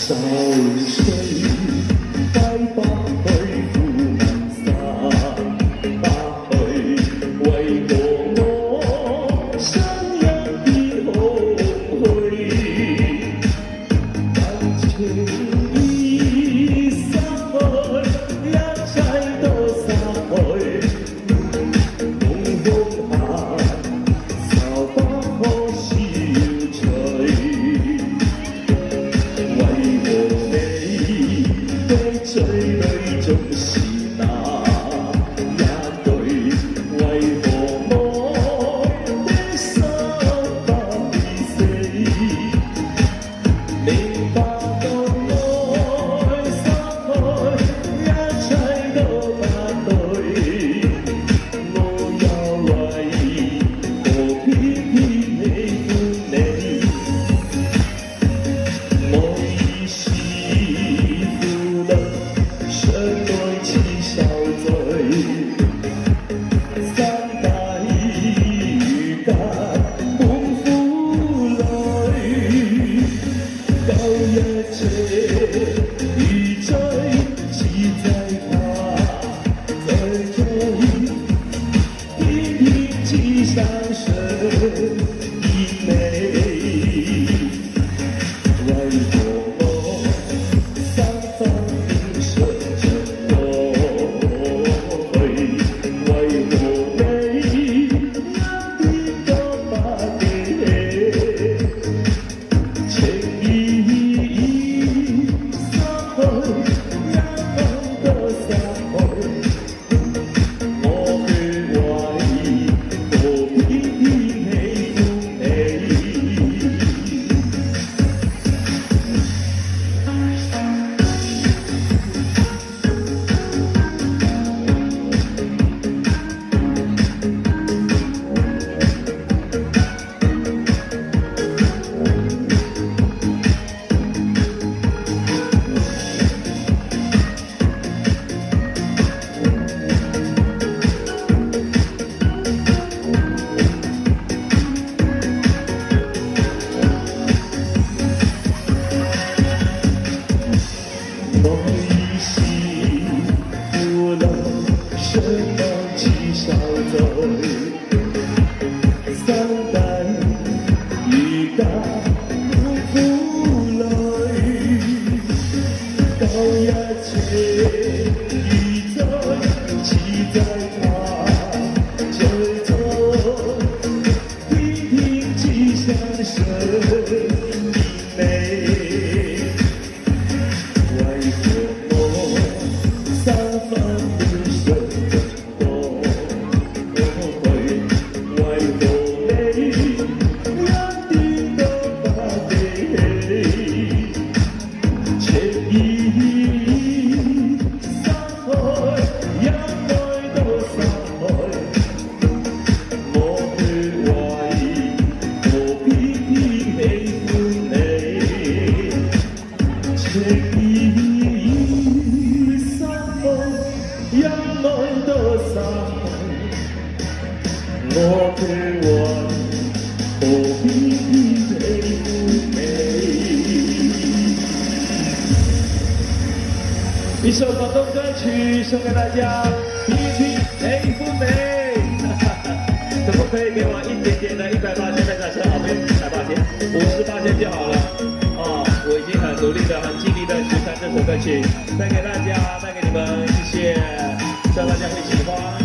愁緒揮不去，負能散不去，為何我心一片空虛？感情已失去，一切都失去，夢空閒，愁不可消除。嘴裏總是那一句，為何我的心不必死？明白到愛失去，一切都不對，我又為何偏偏喜歡你？我已是負能。相愛似受罪，山底如隔滿苦淚，舊日斜如追，似制怕再追，偏偏似山上見你，為何我三分相愛似受罪，山底如隔滿苦淚，舊日斜如追，似制怕最終，偏偏似山上見你，為何我三分？我的魂何必偏喜歡你？一首廣東歌曲送給大家，偏偏喜歡你。可不可以給我一點點的180的掌聲？好沒？180，58就好了。哦，我已經很努力的、很盡力的去唱這首歌曲，帶給大家，帶給你們，謝謝，希望大家會喜歡。